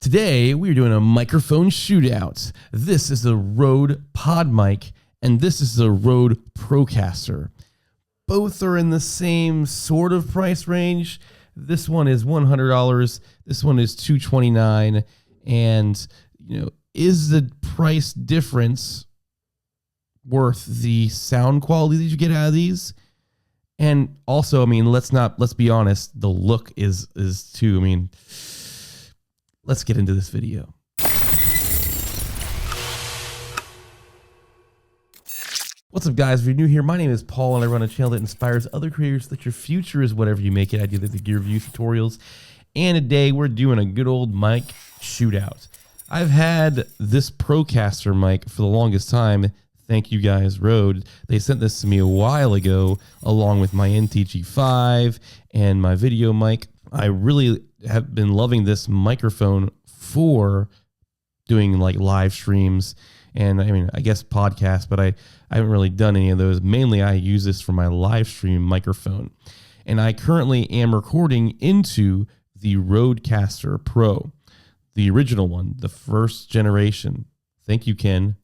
Today, we're doing a microphone shootout. This is the Rode Podmic, and this is the Rode Procaster. Both are in the same sort of price range. This one is $100, this one is $229, and is the price difference worth the sound quality that you get out of these? And also, let's be honest, the look is too. Let's get into this video. What's up, guys? If you're new here, my name is Paul and I run a channel that inspires other creators that your future is whatever you make it. I do the gear reviews, tutorials, and today we're doing a good old mic shootout. I've had this Procaster mic for the longest time. Thank you guys, Rode. They sent this to me a while ago along with my NTG5 and my video mic. I really have been loving this microphone for doing like live streams and I guess podcasts, but I haven't really done any of those. Mainly I use this for my live stream microphone. And I currently am recording into the Rodecaster Pro, the original one, the first generation. Thank you, Ken.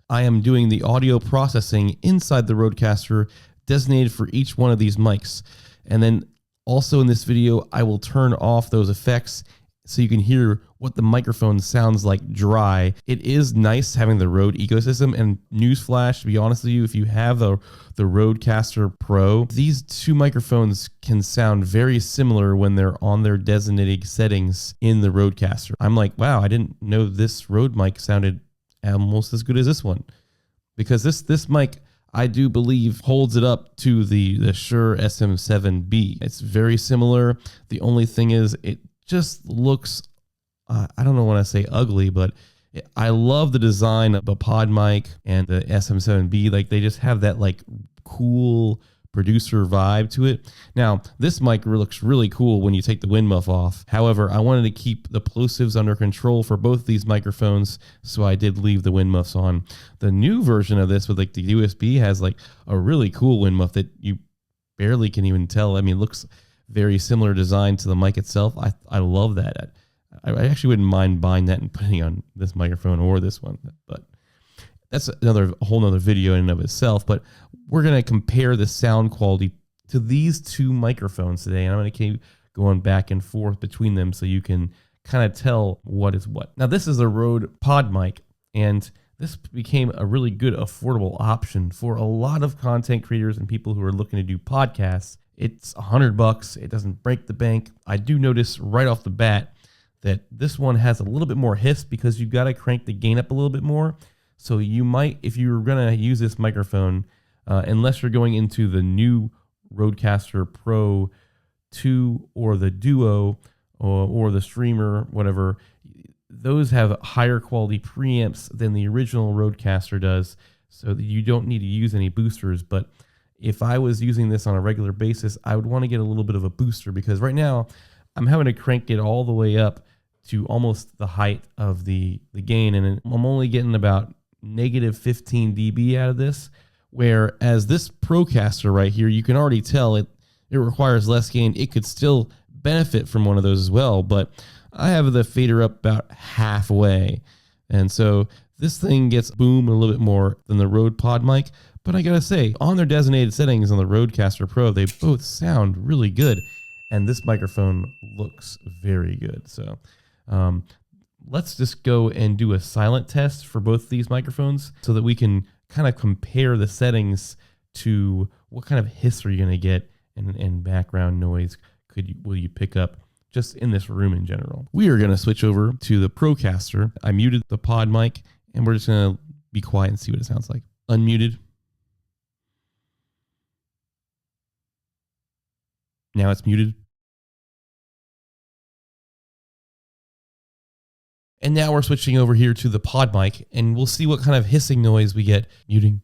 I am doing the audio processing inside the Rodecaster designated for each one of these mics. And then also in this video, I will turn off those effects so you can hear what the microphone sounds like dry. It is nice having the Rode ecosystem, and newsflash, to be honest with you, if you have the Rodecaster Pro, these two microphones can sound very similar when they're on their designated settings in the Rodecaster. I'm like, wow, I didn't know this Rode mic sounded almost as good as this one, because this mic, I do believe, holds it up to the Shure SM7B. It's very similar. The only thing is it just looks, I don't know when I say ugly, but I love the design of the Podmic and the SM7B. Like, they just have that like cool producer vibe to it. Now, this mic looks really cool when you take the wind muff off. However, I wanted to keep the plosives under control for both these microphones, so I did leave the wind muffs on. The new version of this with like the USB has like a really cool wind muff that you barely can even tell. It looks very similar design to the mic itself. I love that. I actually wouldn't mind buying that and putting it on this microphone or this one, but that's a whole nother video in and of itself. But we're going to compare the sound quality to these two microphones today, and I'm going to keep going back and forth between them so you can kind of tell what is what. Now, this is a Rode Podmic, and this became a really good affordable option for a lot of content creators and people who are looking to do podcasts. It's $100. It doesn't break the bank. I do notice right off the bat that this one has a little bit more hiss because you've got to crank the gain up a little bit more. So you might, if you're going to use this microphone, unless you're going into the new Rodecaster Pro 2 or the Duo or the Streamer, whatever, those have higher quality preamps than the original Rodecaster does, so that you don't need to use any boosters. But if I was using this on a regular basis, I would want to get a little bit of a booster, because right now I'm having to crank it all the way up to almost the height of the gain, and I'm only getting about negative 15 dB out of this, whereas this Procaster right here, you can already tell it requires less gain. It could still benefit from one of those as well, but I have the fader up about halfway, and so this thing gets boom a little bit more than the Rode Podmic. But I gotta say, on their designated settings on the Rodecaster Pro, they both sound really good, and this microphone looks very good. So let's just go and do a silent test for both these microphones so that we can kind of compare the settings to what kind of hiss are you going to get and background noise will you pick up just in this room in general. We are going to switch over to the Procaster. I muted the Podmic, and we're just going to be quiet and see what it sounds like. Unmuted. Now it's muted. And now we're switching over here to the Podmic, and we'll see what kind of hissing noise we get. Muting.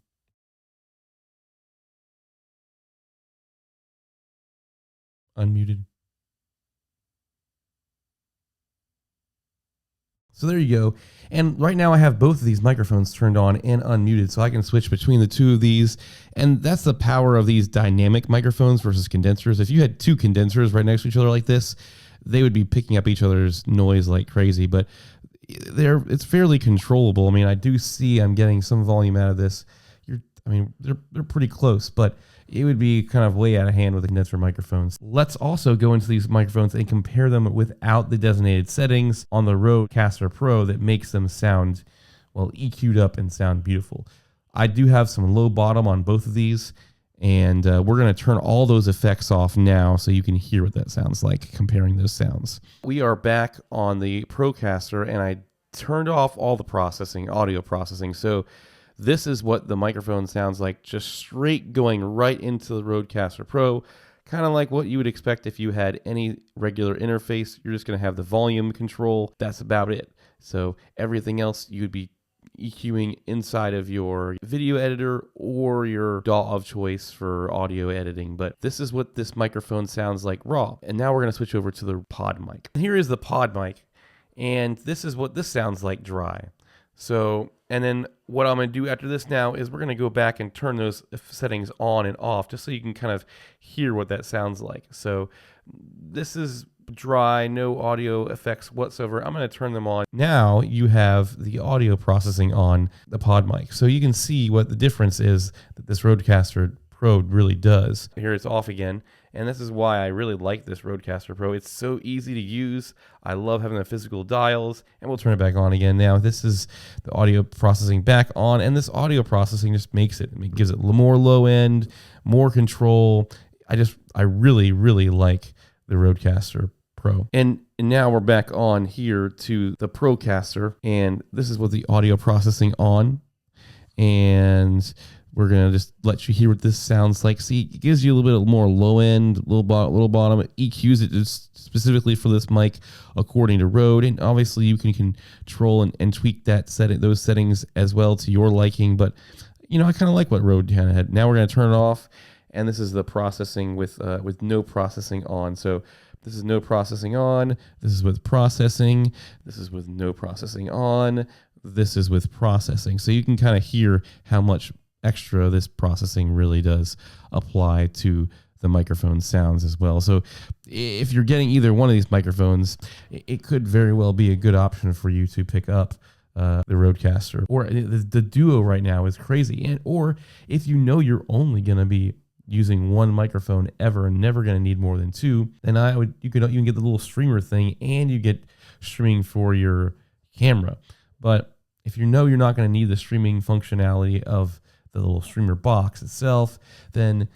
Unmuted. So there you go. And right now I have both of these microphones turned on and unmuted, so I can switch between the two of these. And that's the power of these dynamic microphones versus condensers. If you had two condensers right next to each other like this, they would be picking up each other's noise like crazy, but it's fairly controllable. I mean, I do see I'm getting some volume out of this. They're pretty close, but it would be kind of way out of hand with the condenser microphones. Let's also go into these microphones and compare them without the designated settings on the Rode Procaster Pro that makes them sound, well, EQ'd up and sound beautiful. I do have some low bottom on both of these, and we're going to turn all those effects off now so you can hear what that sounds like comparing those sounds. We are back on the Procaster, and I turned off all the processing, audio processing, so this is what the microphone sounds like, just straight going right into the Rodecaster Pro, kind of like what you would expect if you had any regular interface. You're just going to have the volume control. That's about it. So everything else you would be EQing inside of your video editor or your DAW of choice for audio editing. But this is what this microphone sounds like raw. And now we're going to switch over to the pod mic. Here is the pod mic, and this is what this sounds like dry. So, and then what I'm going to do after this now is we're going to go back and turn those settings on and off just so you can kind of hear what that sounds like. So this is dry, no audio effects whatsoever. I'm going to turn them on. Now you have the audio processing on the pod mic. So you can see what the difference is that this Rodecaster Pro really does. Here it's off again. And this is why I really like this Rodecaster Pro. It's so easy to use. I love having the physical dials. And we'll turn it back on again. Now this is the audio processing back on. And this audio processing just makes it, gives it more low end, more control. I really, really like the Rodecaster Pro. And now we're back on here to the Procaster. And this is what the audio processing on. And we're going to just let you hear what this sounds like. See, it gives you a little bit more low end, little bottom. It EQs it just specifically for this mic according to Rode. And obviously you can control and tweak those settings as well to your liking. But, I kind of like what Rode kind of had. Now we're going to turn it off. And this is the processing with no processing on. So this is no processing on. This is with processing. This is with no processing on. This is with processing. So you can kind of hear how much extra this processing really does apply to the microphone sounds as well. So if you're getting either one of these microphones, it could very well be a good option for you to pick up the Rodecaster. Or the Duo right now is crazy. Or if you're only going to be using one microphone ever and never going to need more than two, then you can get the little streamer thing and you get streaming for your camera. But if you're not going to need the streaming functionality of the little streamer box itself, then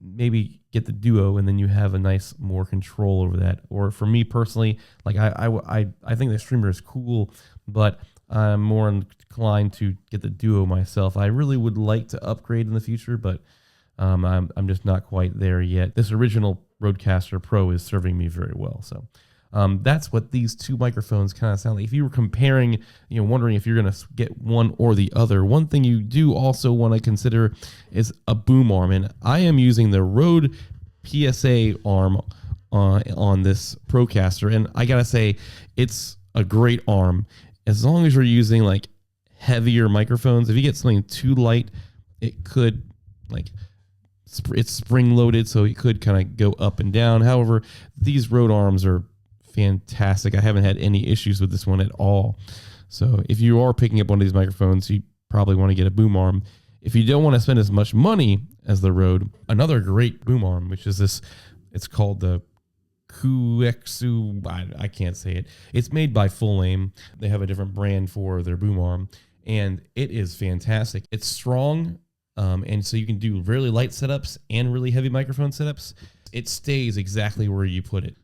maybe get the Duo and then you have a nice more control over that. Or for me personally, like I think the streamer is cool, but I'm more inclined to get the Duo myself. I really would like to upgrade in the future, but I'm just not quite there yet. This original Rodecaster Pro is serving me very well. So that's what these two microphones kind of sound like. If you were comparing, wondering if you're going to get one or the other, one thing you do also want to consider is a boom arm. And I am using the Rode PSA arm on this Procaster. And I got to say, it's a great arm. As long as you're using like heavier microphones, if you get something too light, it could it's spring loaded, so it could kind of go up and down. However, these Rode arms are fantastic. I haven't had any issues with this one at all. So if you are picking up one of these microphones, you probably want to get a boom arm. If you don't want to spend as much money as the Rode, another great boom arm, which is this, it's called the Kuexu, I can't say it. It's made by Full Aim. They have a different brand for their boom arm, and it is fantastic. It's strong, and so you can do really light setups and really heavy microphone setups. It stays exactly where you put it.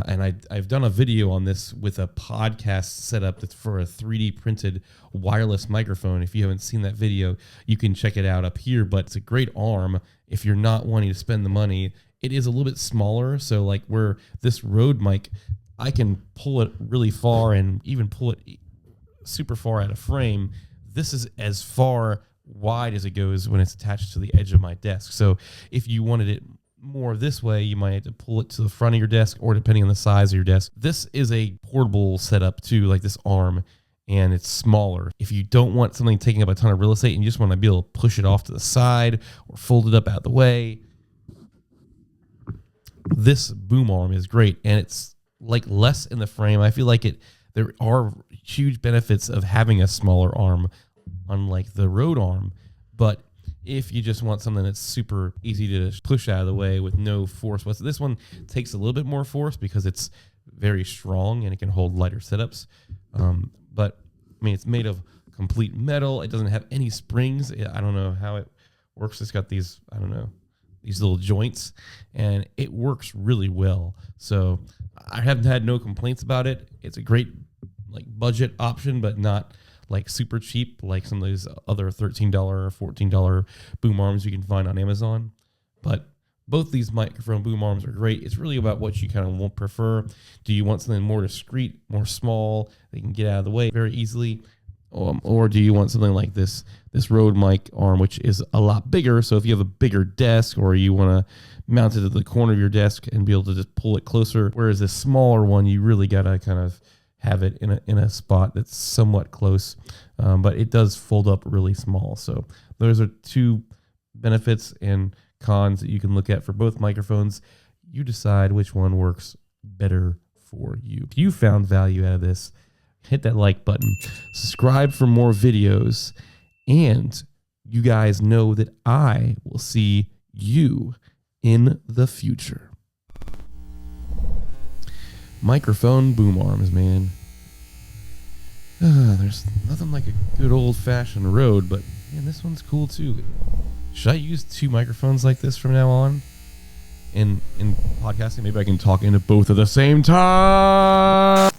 And I've done a video on this with a podcast setup that's for a 3D printed wireless microphone. If you haven't seen that video, you can check it out up here. But it's a great arm if you're not wanting to spend the money. It is a little bit smaller, so like where this Rode mic, I can pull it really far and even pull it super far out of frame. This is as far wide as it goes when it's attached to the edge of my desk. So if you wanted it more this way, you might have to pull it to the front of your desk, or depending on the size of your desk. This is a portable setup too, like this arm, and it's smaller. If you don't want something taking up a ton of real estate and you just want to be able to push it off to the side or fold it up out of the way, this boom arm is great, and it's like less in the frame. I feel like there are huge benefits of having a smaller arm, unlike the Rode arm. But if you just want something that's super easy to push out of the way with no force, this one takes a little bit more force because it's very strong and it can hold lighter setups. But I mean, it's made of complete metal. It doesn't have any springs. I don't know how it works. It's got these, I don't know, these little joints, and it works really well. So I haven't had no complaints about it. It's a great like budget option, but not like super cheap like some of these other $13 or $14 boom arms you can find on Amazon. But both these microphone boom arms are great. It's really about what you kind of won't prefer. Do you want something more discreet, more small, that can get out of the way very easily? Or do you want something like this Rode mic arm, which is a lot bigger? So if you have a bigger desk, or you want to mount it to the corner of your desk and be able to just pull it closer, whereas this smaller one, you really got to kind of have it in a spot that's somewhat close, but it does fold up really small. So those are two benefits and cons that you can look at for both microphones. You decide which one works better for you. If you found value out of this, hit that like button, subscribe for more videos, and you guys know that I will see you in the future. Microphone boom arms, man. There's nothing like a good old-fashioned Rode, but man, this one's cool too. Should I use two microphones like this from now on in podcasting? Maybe I can talk into both at the same time.